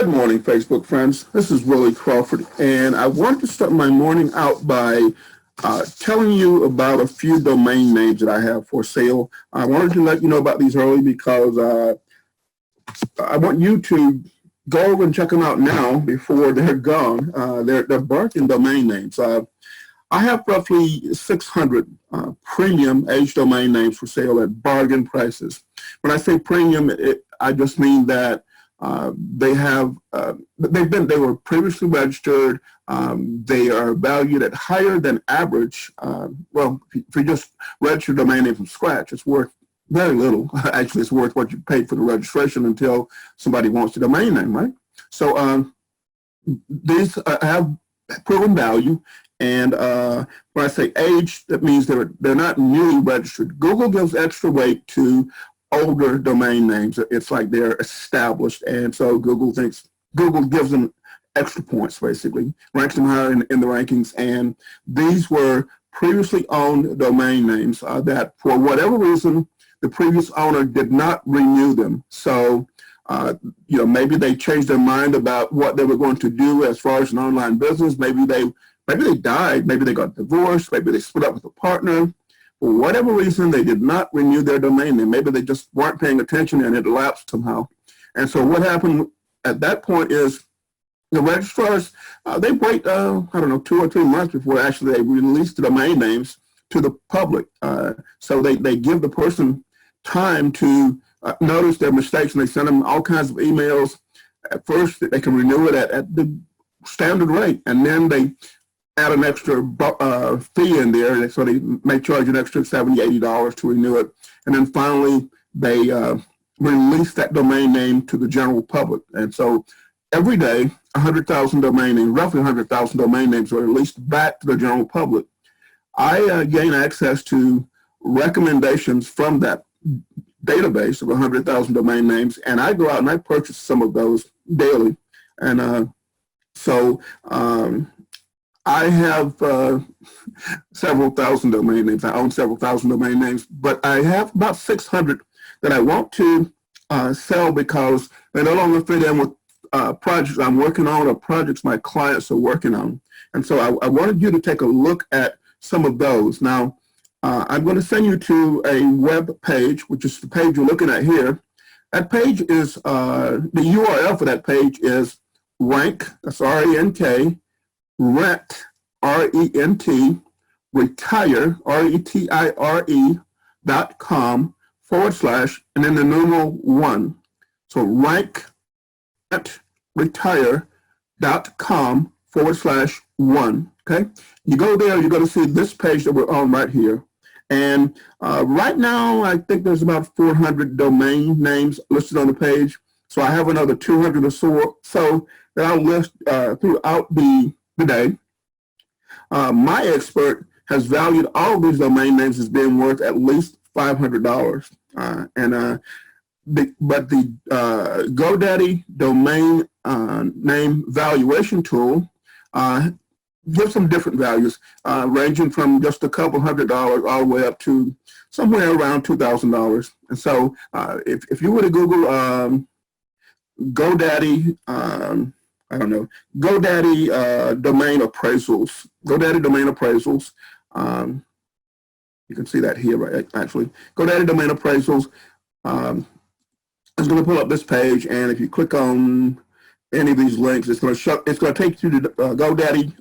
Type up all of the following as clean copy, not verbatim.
Good morning, Facebook friends. This is Willie Crawford, and I want to start my morning out by telling you about a few domain names that I have for sale. I wanted to let you know about these early because I want you to go over and check them out now before they're gone. They're barking domain names. I have roughly 600 premium age domain names for sale at bargain prices. When I say premium, I just mean that they were previously registered. They are valued at higher than average. Well, if you just register a domain name from scratch, it's worth very little. Actually, it's worth what you paid for the registration until somebody wants the domain name, right? So these have proven value. And when I say age, that means they're not newly registered. Google gives extra weight to older domain names. It's like they're established, and so Google gives them extra points, basically, ranks them higher in the rankings. And these were previously owned domain names that, for whatever reason, the previous owner did not renew them. So, maybe they changed their mind about what they were going to do as far as an online business. Maybe they died. Maybe they got divorced. Maybe they split up with a partner. For whatever reason, they did not renew their domain name. Maybe they just weren't paying attention and it lapsed somehow. And so what happened at that point is the registrars, they wait, 2 or 3 months before actually they release the domain names to the public. So they give the person time to notice their mistakes, and they send them all kinds of emails. At first, they can renew it at the standard rate, and then they add an extra fee in there, so they may charge an extra $70, $80 to renew it. And then finally, they release that domain name to the general public. And so every day, 100,000 domain names, roughly 100,000 domain names are released back to the general public. I gain access to recommendations from that database of 100,000 domain names, and I go out and I purchase some of those daily. And I have several thousand domain names. I own several thousand domain names, but I have about 600 that I want to sell because they no longer fit in with projects I'm working on or projects my clients are working on. And so I wanted you to take a look at some of those. Now, I'm going to send you to a web page, which is the page you're looking at here. That page is, the URL for that page is rank, that's R-E-N-K, rent, R-E-N-T, retire, RETIRE.com / and then the numeral 1. So rank, rent, retire.com / 1. Okay, you go there, you're going to see this page that we're on right here. And right now, I think there's about 400 domain names listed on the page. So I have another 200 or so that I'll list throughout the day. My expert has valued all of these domain names as being worth at least $500. But the GoDaddy domain name valuation tool gives some different values, ranging from just a couple $100 all the way up to somewhere around $2,000. And so if you were to Google GoDaddy, GoDaddy domain appraisals, GoDaddy domain appraisals, you can see that here, right? Actually, GoDaddy domain appraisals is going to pull up this page, and if you click on any of these links, it's going to take you to the GoDaddy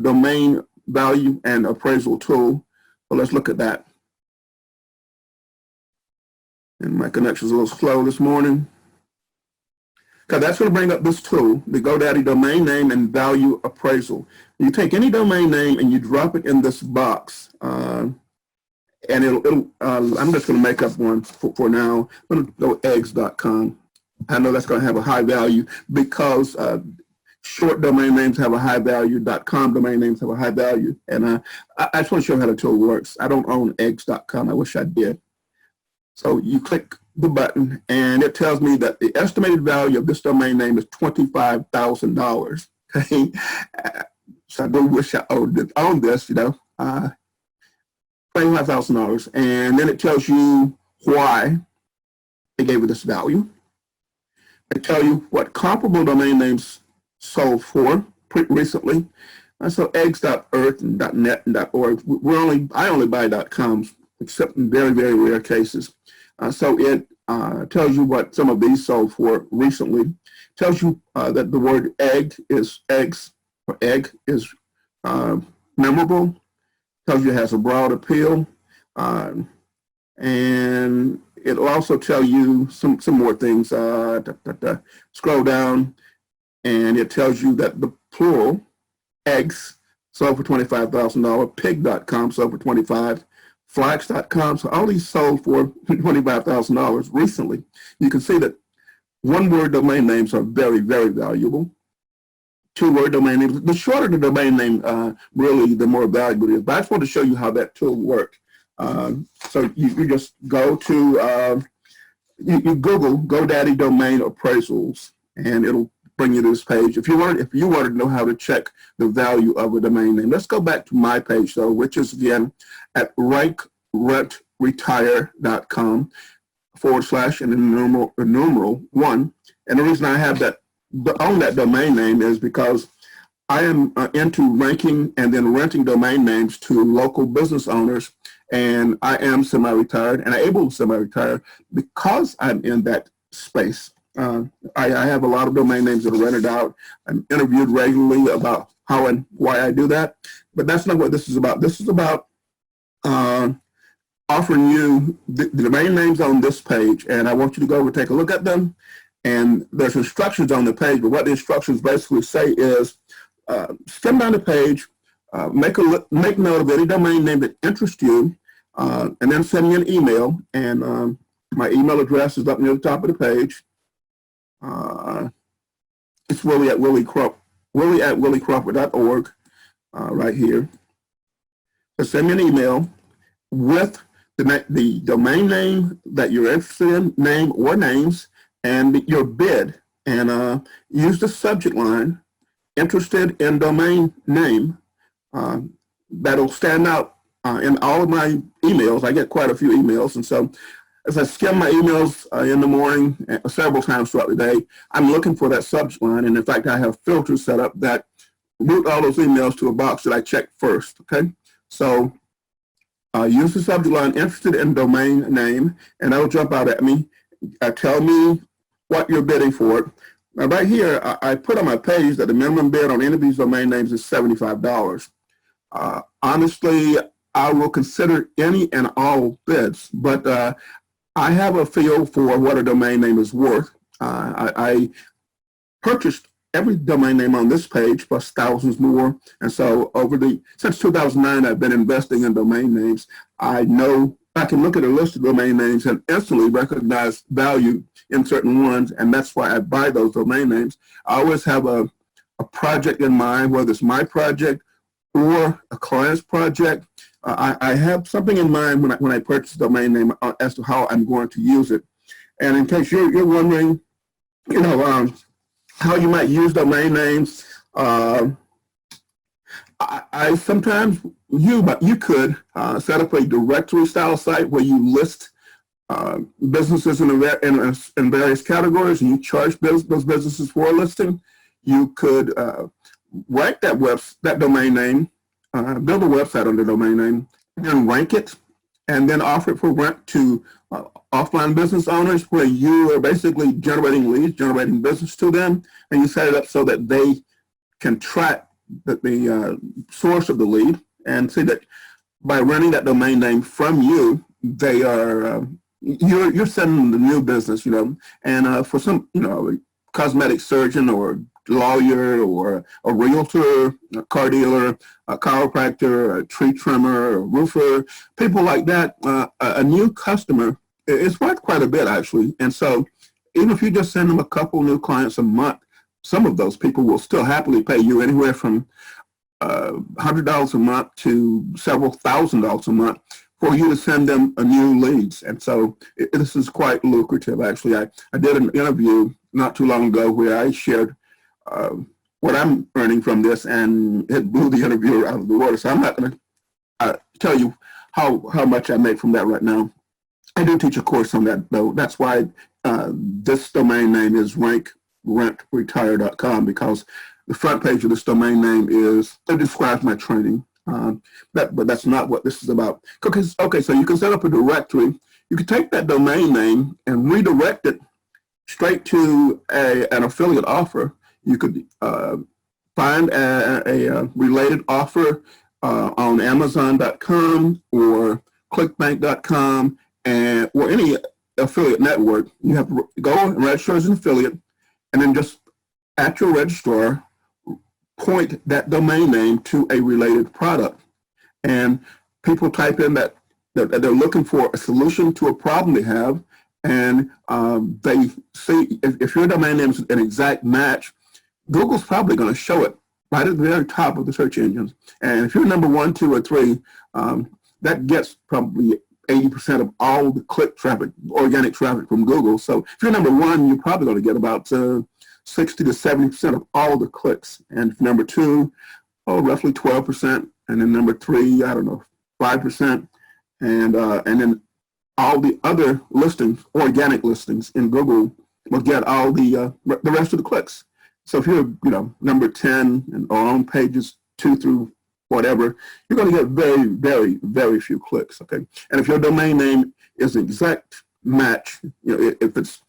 domain value and appraisal tool. So let's look at that. And my connection's a little slow this morning, because that's going to bring up this tool, the GoDaddy domain name and value appraisal. You take any domain name and you drop it in this box, and I'm just going to make up one for now. I'm going to go eggs.com. I know that's going to have a high value because short domain names have a high value, .com domain names have a high value. And I just want to show you how the tool works. I don't own eggs.com. I wish I did. So you click the button, and it tells me that the estimated value of this domain name is $25,000. Okay, so I do wish I owned this, $25,000, and then it tells you why they gave it this value. I tell you what comparable domain names sold for pretty recently. So eggs.earth and .net and .org. I only buy .coms, except in very, very rare cases. So it tells you what some of these sold for recently. Tells you that the word egg is memorable. Tells you it has a broad appeal. And it'll also tell you some more things. Scroll down, and it tells you that the plural, eggs, sold for $25,000. Pig.com sold for $25,000. Flax.com. So all these sold for $25,000 recently. You can see that one-word domain names are very, very valuable. Two-word domain names. The shorter the domain name, really, the more valuable it is. But I just want to show you how that tool works. So you just go to you Google GoDaddy domain appraisals, and it'll bring you to this page. If you wanted to know how to check the value of a domain name, let's go back to my page though, which is again at rankrentretire.com / and then numeral 1. And the reason I have that on that domain name is because I am into ranking and then renting domain names to local business owners, and I am semi-retired and able to semi-retire because I'm in that space. I have a lot of domain names that are rented out. I'm interviewed regularly about how and why I do that, but that's not what this is about. This is about offering you the domain names on this page, and I want you to go over and take a look at them. And there's instructions on the page, but what the instructions basically say is skim down the page, make note of any domain name that interests you, and then send me an email. And my email address is up near the top of the page. It's Willie at williecrawford.org right here. So send me an email with the domain name that you're interested in, name or names, and your bid, and use the subject line, interested in domain name. That'll stand out in all of my emails. I get quite a few emails, and so as I skim my emails in the morning several times throughout the day, I'm looking for that subject line, and in fact, I have filters set up that route all those emails to a box that I check first, okay? So use the subject line, interested in domain name, and that'll jump out at me. Tell me what you're bidding for. Now right here, I put on my page that the minimum bid on any of these domain names is $75. Honestly, I will consider any and all bids, but I have a feel for what a domain name is worth. I purchased every domain name on this page plus thousands more, and so since 2009, I've been investing in domain names. I know I can look at a list of domain names and instantly recognize value in certain ones, and that's why I buy those domain names. I always have a project in mind, whether it's my project or a client's project. I have something in mind when I purchase a domain name as to how I'm going to use it. And in case you're wondering, how you might use domain names, I sometimes you could set up a directory style site where you list businesses in various categories, and you charge those businesses for a listing. You could rank that domain name, build a website under domain name, then rank it, and then offer it for rent to offline business owners, where you are basically generating leads, generating business to them, and you set it up so that they can track the source of the lead and see that by renting that domain name from you, they are you're sending the new business, and for some, cosmetic surgeon or lawyer or a realtor, a car dealer, a chiropractor, a tree trimmer, a roofer, people like that, a new customer is worth quite a bit actually. And so even if you just send them a couple new clients a month, some of those people will still happily pay you anywhere from $100 a month to several $1,000s a month for you to send them a new leads. And so this is quite lucrative actually. I did an interview not too long ago where I shared what I'm earning from this, and it blew the interviewer out of the water. So I'm not going to tell you how much I make from that right now. I do teach a course on that, though. That's why this domain name is rankrentretire.com because the front page of this domain name it describes my training. But that's not what this is about. Okay, so you can set up a directory. You can take that domain name and redirect it straight to an affiliate offer. You could find a related offer on Amazon.com or clickbank.com or any affiliate network. You have to go and register as an affiliate, and then just at your registrar, point that domain name to a related product. And people type in that they're looking for a solution to a problem they have, and they see if your domain name is an exact match, Google's probably going to show it right at the very top of the search engines. And if you're number 1, 2, or 3, that gets probably 80% of all the click traffic, organic traffic from Google. So if you're number 1, you're probably going to get about 60 to 70% of all the clicks. And number 2, roughly 12%. And then number 3, I don't know, 5%. And then all the other listings, organic listings in Google, will get all the rest of the clicks. So if you're, number 10 or on pages 2 through whatever, you're going to get very, very, very few clicks. Okay, and if your domain name is an exact match, if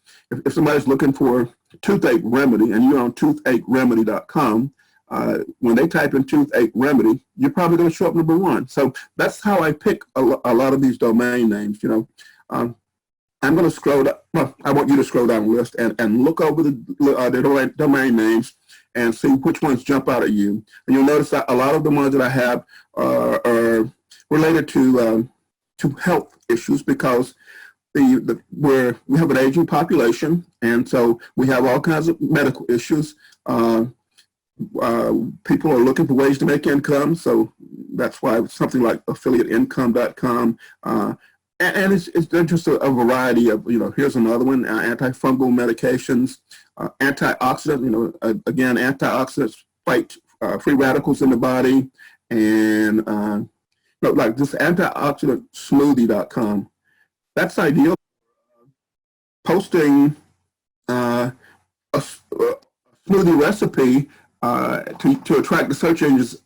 somebody's looking for toothache remedy and you're on toothacheremedy.com, when they type in toothache remedy, you're probably going to show up number 1. So that's how I pick a lot of these domain names. I'm going to scroll down. Well, I want you to scroll down the list and look over the domain names and see which ones jump out at you. And you'll notice that a lot of the ones that I have are related to health issues because we have an aging population, and so we have all kinds of medical issues. People are looking for ways to make income, so that's why something like affiliateincome.com. And it's just a variety of, here's another one, antifungal medications, antioxidant, again, antioxidants fight free radicals in the body, and like this antioxidantsmoothie.com. That's ideal. Posting a smoothie recipe to attract the search engine's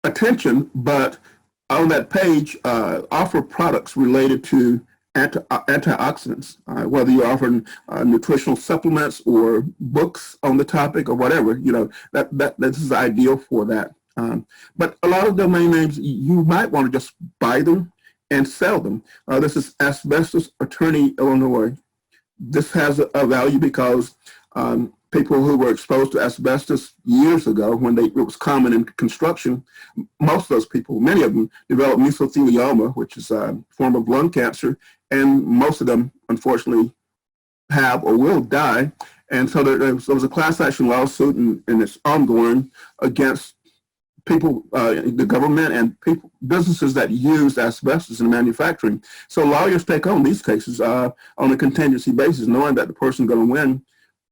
attention, but on that page, offer products related to antioxidants, whether you're offering nutritional supplements or books on the topic or whatever, this is ideal for that. But a lot of domain names, you might want to just buy them and sell them. This is Asbestos Attorney, Illinois. This has a value because people who were exposed to asbestos years ago, when it was common in construction, most of those people, many of them, developed mesothelioma, which is a form of lung cancer, and most of them, unfortunately, have or will die. And so there was a class action lawsuit, and it's ongoing against people, the government, and businesses that use asbestos in manufacturing. So lawyers take on these cases on a contingency basis, knowing that the person's going to win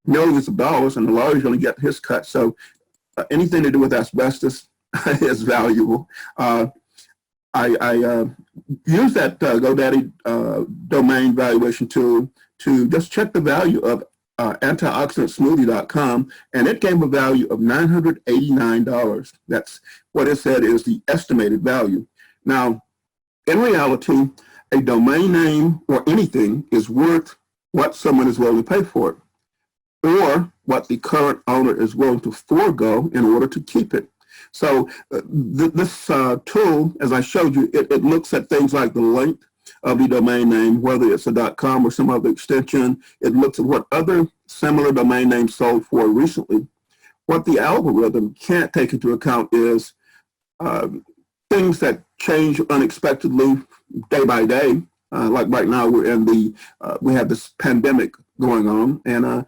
millions of dollars and the lawyer's going to get his cut. So anything to do with asbestos is valuable. I use that GoDaddy domain valuation tool to just check the value of antioxidantsmoothie.com, and it gave a value of $989. That's what it said is the estimated value. Now, in reality, a domain name or anything is worth what someone is willing to pay for it, or what the current owner is willing to forego in order to keep it. So this tool, as I showed you, it looks at things like the length of the domain name, whether it's a .com or some other extension. It looks at what other similar domain names sold for recently. What the algorithm can't take into account is things that change unexpectedly day by day. Like right now, we have this pandemic going on, and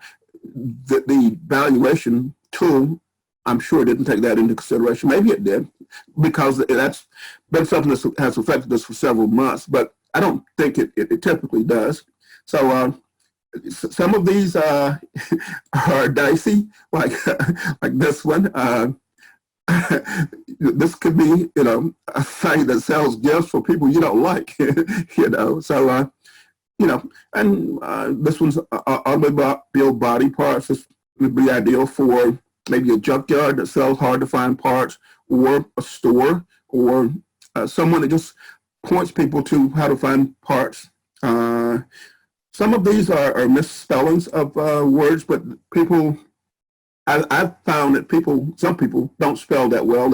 the valuation tool, I'm sure, didn't take that into consideration. Maybe it did, because that's been something that has affected us for several months, but I don't think it typically does. So some of these are dicey, like this one. This could be, a site that sells gifts for people you don't like, So you know, and this one's automobile body parts. This would be ideal for maybe a junkyard that sells hard to find parts, or a store, or someone that just points people to how to find parts. Some of these are misspellings of words, but I've found that some people don't spell that well.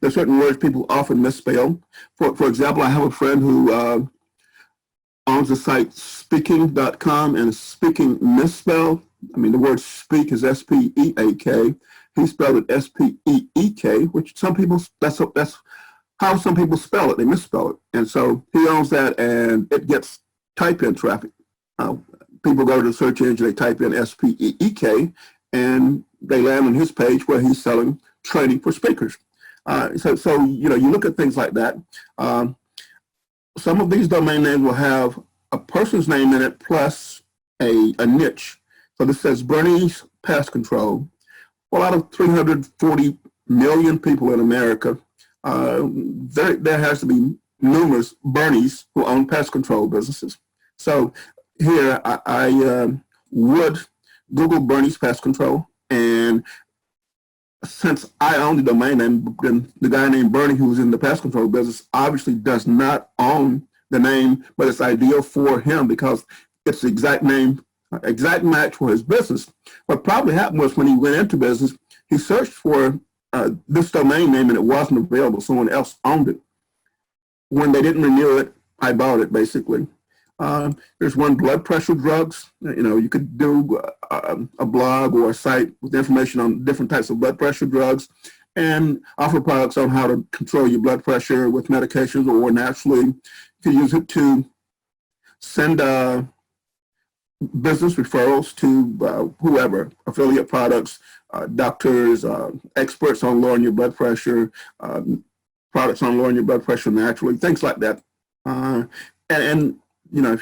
There's certain words people often misspell. For example, I have a friend who owns the site speaking.com, and speaking misspelled. I mean, the word speak is S-P-E-A-K. He spelled it S-P-E-E-K, which that's how some people spell it. They misspell it. And so he owns that, and it gets type-in traffic. People go to the search engine, they type in S-P-E-E-K, and they land on his page where he's selling training for speakers. So you look at things like that. Some of these domain names will have a person's name in it plus a niche. So this says Bernie's Pest Control. Well, out of 340 million people in America, there has to be numerous Bernies who own pest control businesses. So here I would Google Bernie's Pest Control, and since I own the domain name, then the guy named Bernie who's in the pest control business obviously does not own the name, but it's ideal for him because it's the exact name, exact match for his business. What probably happened was when he went into business, he searched for this domain name and it wasn't available. Someone else owned it. When they didn't renew it, I bought it basically. There's one, blood pressure drugs. You could do a blog or a site with information on different types of blood pressure drugs and offer products on how to control your blood pressure with medications or naturally. You can use it to send business referrals to whoever, affiliate products, doctors, experts on lowering your blood pressure, products on lowering your blood pressure naturally, things like that. And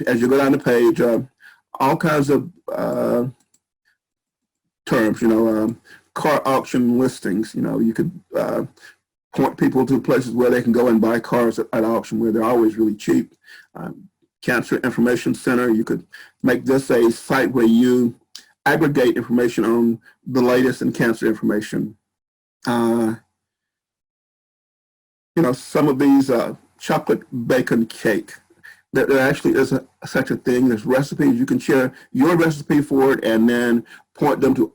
as you go down the page, all kinds of terms, car auction listings. You could point people to places where they can go and buy cars at auction where they're always really cheap. Cancer Information Center, you could make this a site where you aggregate information on the latest in cancer information. Some of these chocolate bacon cake, there actually is such a thing. There's recipes. You can share your recipe for it and then point them to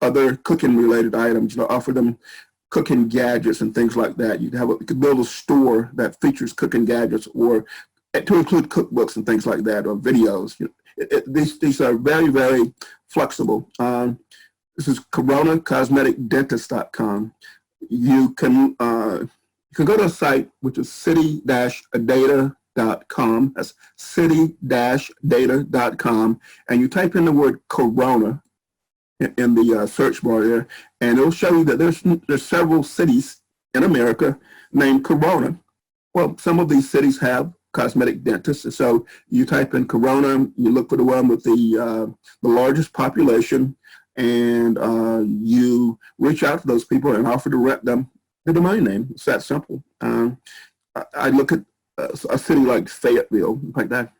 other cooking related items, offer them cooking gadgets and things like that. You could build a store that features cooking gadgets or to include cookbooks and things like that, or videos. These are very, very flexible. This is coronacosmeticdentist.com. You can go to a site which is city-data.com. That's city-data.com, and you type in the word Corona in the search bar there, and it'll show you that there's several cities in America named Corona. Well, some of these cities have cosmetic dentists, and so you type in Corona, you look for the one with the largest population, and you reach out to those people and offer to rent them the domain name. It's that simple. I look at a city like Fayetteville, like that.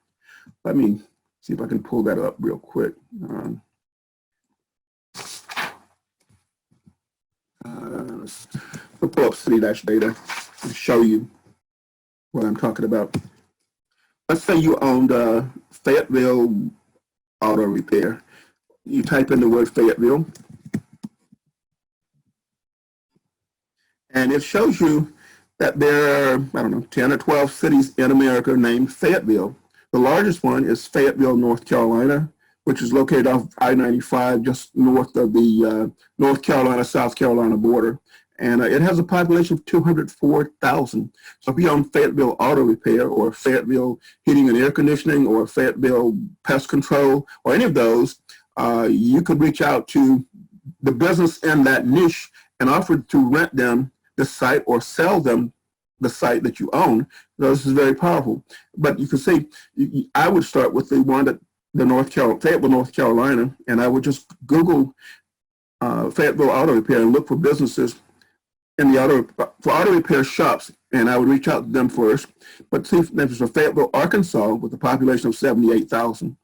Let me see if I can pull that up real quick. We'll pull up city-data and show you what I'm talking about. Let's say you owned Fayetteville Auto Repair. You type in the word Fayetteville, and it shows you that there are, 10 or 12 cities in America named Fayetteville. The largest one is Fayetteville, North Carolina, which is located off I-95 just north of the North Carolina-South Carolina border. And it has a population of 204,000. So if you own Fayetteville Auto Repair or Fayetteville Heating and Air Conditioning or Fayetteville Pest Control or any of those, you could reach out to the business in that niche and offer to rent them the site or sell them the site that you own. So this is very powerful. But you can see, I would start with the one that Fayetteville, North Carolina, and I would just Google Fayetteville Auto Repair and look for businesses in the auto repair shops and I would reach out to them first. But see, there's a Fayetteville, Arkansas, with a population of 78,000.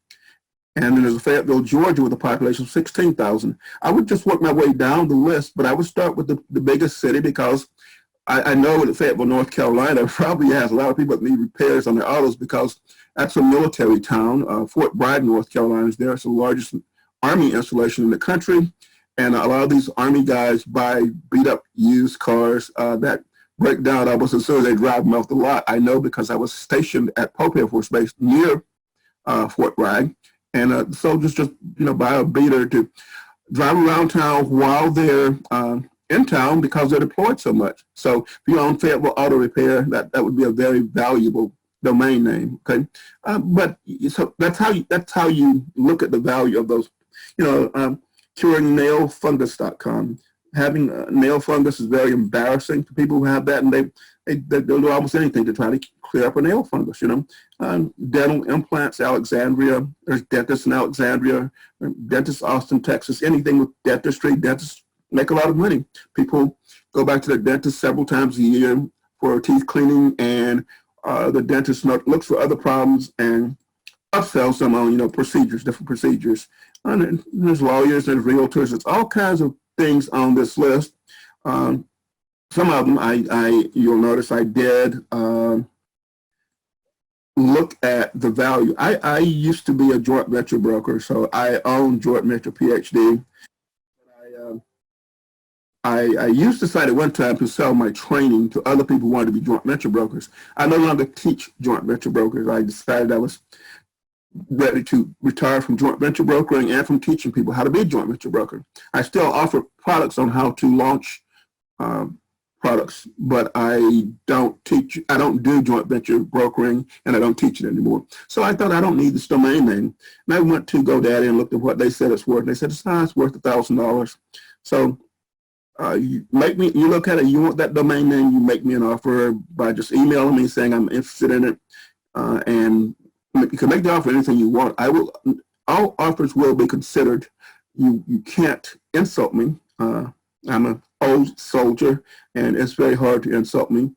And then there's a Fayetteville, Georgia, with a population of 16,000. I would just work my way down the list, but I would start with the biggest city, because I know that Fayetteville, North Carolina probably has a lot of people that need repairs on their autos, because that's a military town. Fort Bragg, North Carolina is there. It's the largest Army installation in the country. And a lot of these Army guys buy beat up used cars that break down almost as soon as they drive them off the lot. I know, because I was stationed at Pope Air Force Base near Fort Bragg. And soldiers just, buy a beater to drive around town while they're in town, because they're deployed so much. So if you own Fayetteville Auto Repair, that would be a very valuable domain name. Okay, but so that's how you look at the value of those. Curingnailfungus.com. Having nail fungus is very embarrassing to people who have that, and they'll do almost anything to try to clear up a nail fungus. Dental implants, Alexandria. There's dentists in Alexandria, dentists Austin, Texas. Anything with dentistry, dentists make a lot of money. People go back to the dentist several times a year for teeth cleaning, and the dentist looks for other problems and upsells them on procedures, different procedures. And there's lawyers, there's realtors, there's all kinds of things on this list. Some of them you'll notice I did look at the value. I used to be a joint venture broker, so I own joint venture PhD. I used to decide at one time to sell my training to other people who wanted to be joint venture brokers. I no longer teach joint venture brokers. I decided I was ready to retire from joint venture brokering and from teaching people how to be a joint venture broker. I still offer products on how to launch products, but I don't do joint venture brokering, and I don't teach it anymore. So I thought, I don't need this domain name. And I went to GoDaddy and looked at what they said it's worth. They said it's worth $1,000. So you look at it, you want that domain name, you make me an offer by just emailing me saying I'm interested in it, and you can make the offer anything you want. All offers will be considered. You can't insult me. I'm an old soldier, and it's very hard to insult me.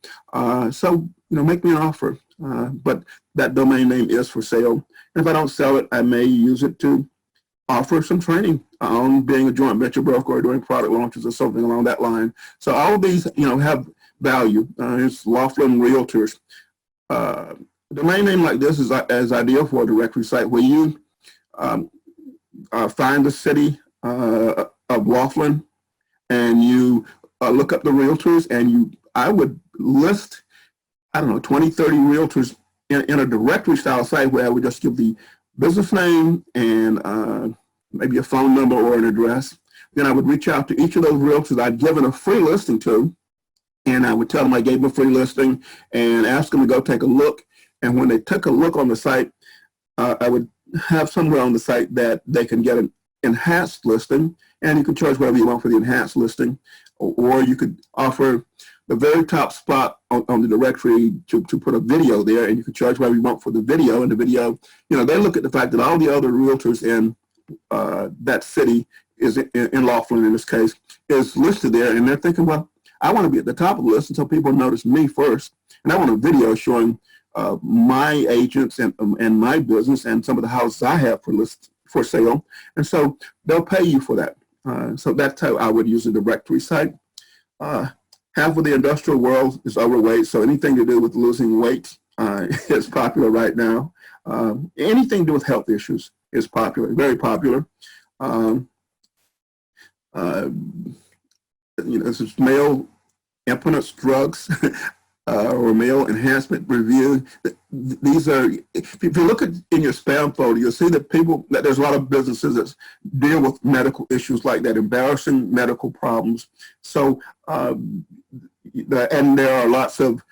So make me an offer. But that domain name is for sale. And if I don't sell it, I may use it to offer some training on being a joint venture broker or doing product launches or something along that line. So all of these, have value. It's Laughlin Realtors. A domain name like this is ideal for a directory site where you find the city of Laughlin, and you look up the realtors, and I would list, 20, 30 realtors in a directory style site where I would just give the business name and maybe a phone number or an address. Then I would reach out to each of those realtors I'd given a free listing to, and I would tell them I gave them a free listing and ask them to go take a look. And when they took a look on the site, I would have somewhere on the site that they can get an enhanced listing, and you can charge whatever you want for the enhanced listing, or you could offer the very top spot on the directory to put a video there, and you can charge whatever you want for the video. And the video, they look at the fact that all the other realtors in that city is in Laughlin, in this case, is listed there, and they're thinking, well, I want to be at the top of the list until people notice me first, and I want a video showing my agents and my business and some of the houses I have for sale, and so they'll pay you for that. So that's how I would use a directory site. Half of the industrial world is overweight, so anything to do with losing weight is popular right now. Anything to do with health issues is popular, very popular. This is male impotence drugs or male enhancement review. These are, if you look in your spam folder, you'll see that there's a lot of businesses that deal with medical issues like that, embarrassing medical problems. So, and there are lots of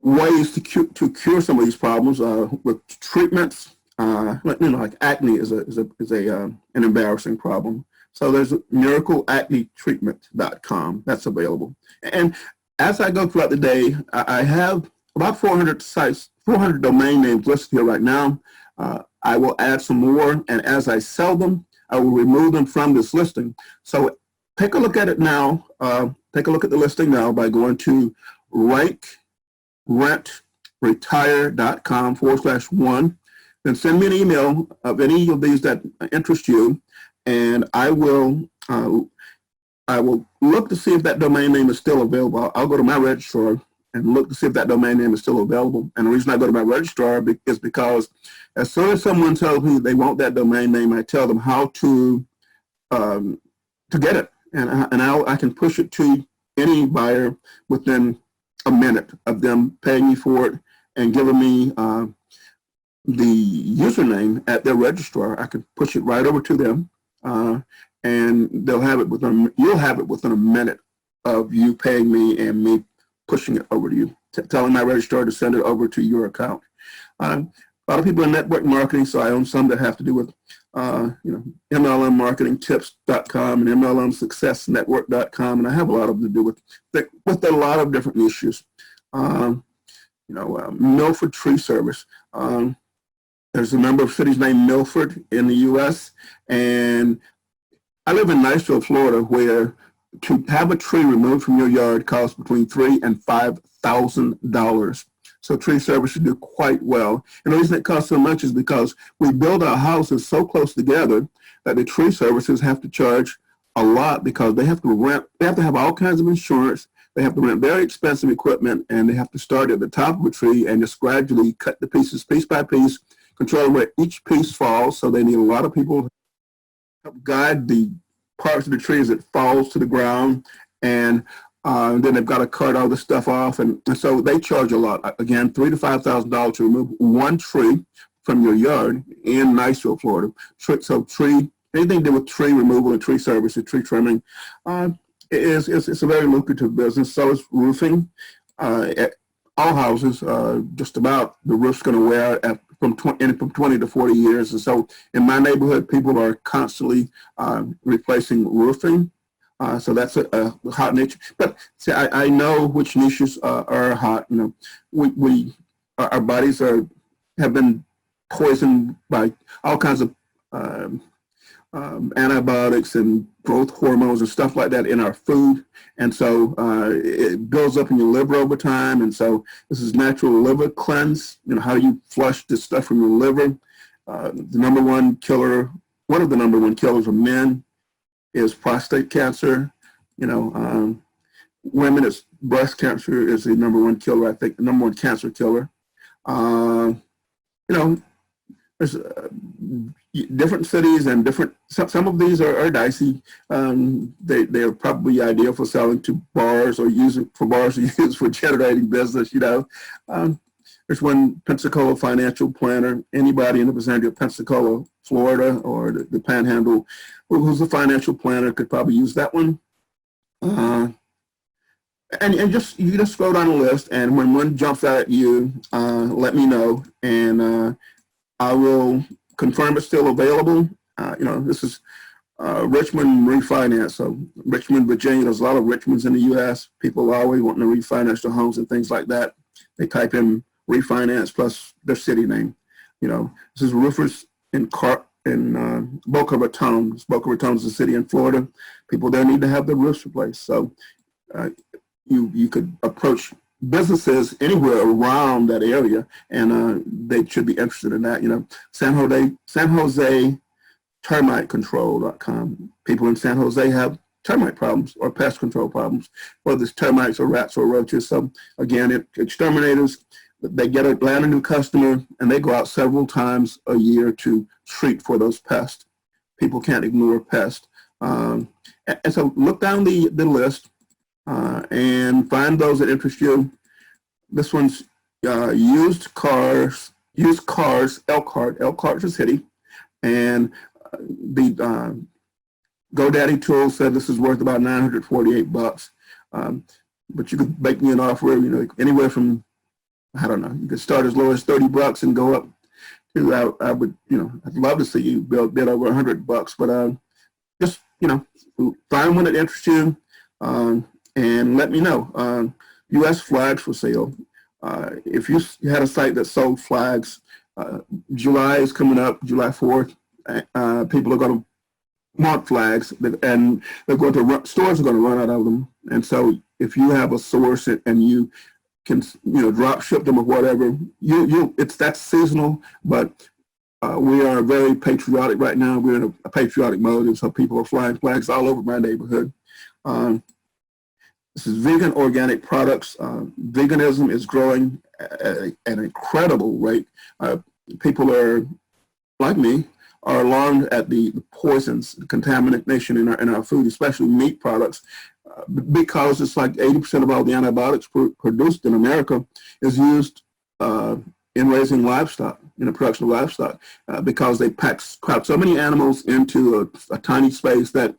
ways to cure some of these problems with treatments. Like acne is an embarrassing problem. So there's miracleacnetreatment.com that's available. And as I go throughout the day, I have about 400 sites, 400 domain names listed here right now. I will add some more, and as I sell them, I will remove them from this listing. So take a look at it now. Take a look at the listing now by going to rankRentRetire.com/1. Then send me an email of any of these that interest you, and I will look to see if that domain name is still available. I'll go to my registrar and look to see if that domain name is still available. And the reason I go to my registrar is because as soon as someone tells me they want that domain name, I tell them how to get it, and I can push it to any buyer within a minute of them paying me for it and giving me the username at their registrar. I can push it right over to them, and they'll have it within. You'll have it within a minute of you paying me and me pushing it over to you, telling my registrar to send it over to your account. A lot of people in network marketing, so I own some that have to do with MLMmarketingtips.com and MLMsuccessnetwork.com, and I have a lot of them to do with a lot of different issues. Milford Tree Service. There's a number of cities named Milford in the U.S., and I live in Niceville, Florida, where to have a tree removed from your yard costs between $3,000 and $5,000. So tree services do quite well. And the reason it costs so much is because we build our houses so close together that the tree services have to charge a lot because they have to rent, they have to have all kinds of insurance, they have to rent very expensive equipment, and they have to start at the top of a tree and just gradually cut the pieces piece by piece, control where each piece falls. So they need a lot of people to help guide the parts of the tree as it falls to the ground, and then they've got to cut all the stuff off, and so they charge a lot. Again, $3,000 to $5,000 to remove one tree from your yard in Niceville, Florida. So anything to do with tree removal and tree service and tree trimming, it's a very lucrative business. So is roofing. At all houses, just about the roof's going to wear from 20 to 40 years. And so in my neighborhood, people are constantly replacing roofing. So that's a hot niche. But see, I know which niches are hot. Our bodies have been poisoned by all kinds of antibiotics and growth hormones and stuff like that in our food. And so it builds up in your liver over time. And so this is natural liver cleanse. How do you flush this stuff from your liver? The number one killer, one of the number one killers of men is prostate cancer. Women, it's breast cancer is the number one killer, I think, the number one cancer killer. There's different cities and some of these are dicey. They are probably ideal for selling to bars or used for generating business. There's one Pensacola financial planner. Anybody in the vicinity of Pensacola, Florida, or the Panhandle, who's a financial planner could probably use that one. And you just scroll down the list, and when one jumps out at you, let me know, and I will confirm it's still available. This is Richmond refinance. So Richmond, Virginia, there's a lot of Richmonds in the U.S. People are always wanting to refinance their homes and things like that. They type in refinance plus their city name. This is roofers in Boca Raton. Boca Raton is a city in Florida. People there need to have their roofs replaced. So you could approach businesses anywhere around that area, and they should be interested in that. San Jose termitecontrol.com. People in San Jose have termite problems or pest control problems, whether it's termites or rats or roaches. So again, exterminators, they land a new customer and they go out several times a year to treat for those pests. People can't ignore pests. And so look down the list and find those that interest you. This one's used cars, Elkhart is a city. And the GoDaddy tool said this is worth about $948. But you could make me an offer, anywhere from, I don't know, you could start as low as $30 and go up to, I would, I'd love to see you bid over $100, but just, find one that interests you and let me know. U.S. flags for sale. If you had a site that sold flags, July is coming up, July 4th. People are going to want flags, and they're going to stores are going to run out of them. And so if you have a source and you can, drop ship them or whatever, that's seasonal, but we are very patriotic right now. We're in a patriotic mode, and so people are flying flags all over my neighborhood. This is vegan organic products. Veganism is growing at an incredible rate. People are, like me, are alarmed at the poisons, the contamination in our food, especially meat products, because it's like 80% of all the antibiotics produced in America is used in raising livestock, in the production of livestock, because they crowd so many animals into a tiny space that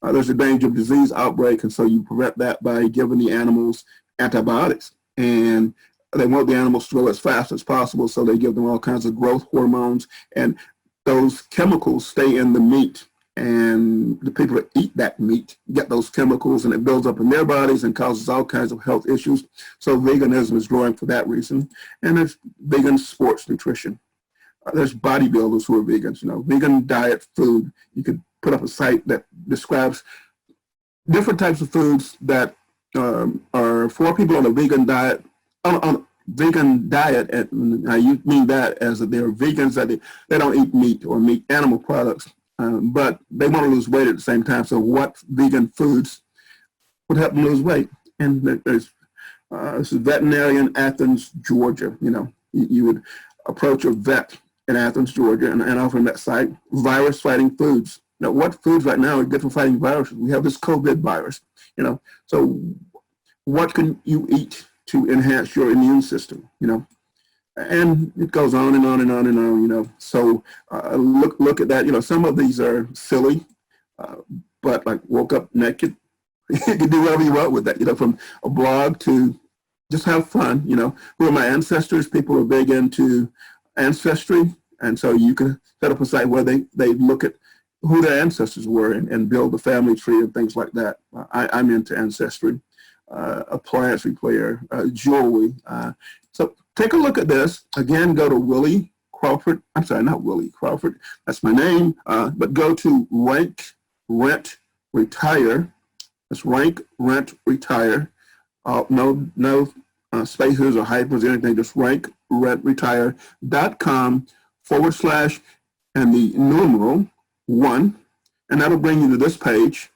there's a danger of disease outbreak, and so you prevent that by giving the animals antibiotics. And they want the animals to grow as fast as possible, so they give them all kinds of growth hormones, and those chemicals stay in the meat, and the people that eat that meat get those chemicals, and it builds up in their bodies and causes all kinds of health issues. So veganism is growing for that reason. And there's vegan sports nutrition. There's bodybuilders who are vegans, vegan diet food. You could put up a site that describes different types of foods that are for people on a vegan diet, on vegan diet, and I mean that as that they're vegans, that they don't eat meat or animal products, but they want to lose weight at the same time. So what vegan foods would help them lose weight? And there's this is Veterinarian, Athens, Georgia. You would approach a vet in Athens, Georgia, and offer them that site. Virus-fighting foods. Now, what foods right now are good for fighting viruses? We have this COVID virus. So what can you eat to enhance your immune system, and it goes on and on and on and on, So look at that. Some of these are silly, but like woke up naked. You can do whatever you want with that, from a blog to just have fun, Who are my ancestors? People are big into ancestry, and so you can set up a site where they look at who their ancestors were and build a family tree and things like that. I'm into ancestry. Appliance repair, jewelry. So take a look at this. Again, go to Willie Crawford. I'm sorry, not Willie Crawford. That's my name. But go to Rank Rent Retire. That's Rank Rent Retire. No spaces or hyphens or anything. Just RankRentRetire.com / and the numeral 1, and that'll bring you to this page.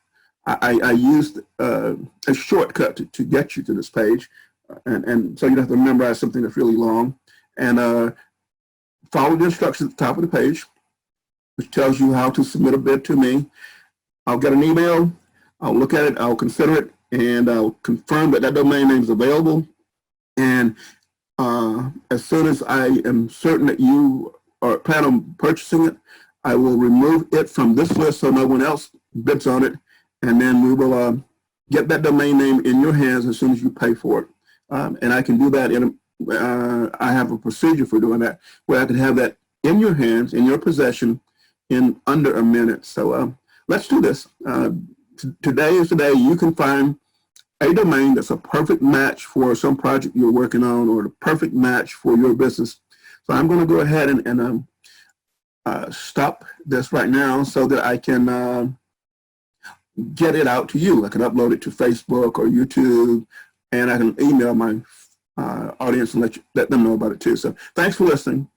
I used a shortcut to get you to this page, and so you don't have to memorize something that's really long. And follow the instructions at the top of the page, which tells you how to submit a bid to me. I'll get an email, I'll look at it, I'll consider it, and I'll confirm that domain name is available. And as soon as I am certain that you plan on purchasing it, I will remove it from this list so no one else bids on it. And then we will get that domain name in your hands as soon as you pay for it. And I can do that I have a procedure for doing that, where I can have that in your hands, in your possession, in under a minute. So let's do this. Today is the day you can find a domain that's a perfect match for some project you're working on, or the perfect match for your business. So I'm going to go ahead and stop this right now so that I can get it out to you. I can upload it to Facebook or YouTube, and I can email my audience and let them know about it too. So thanks for listening.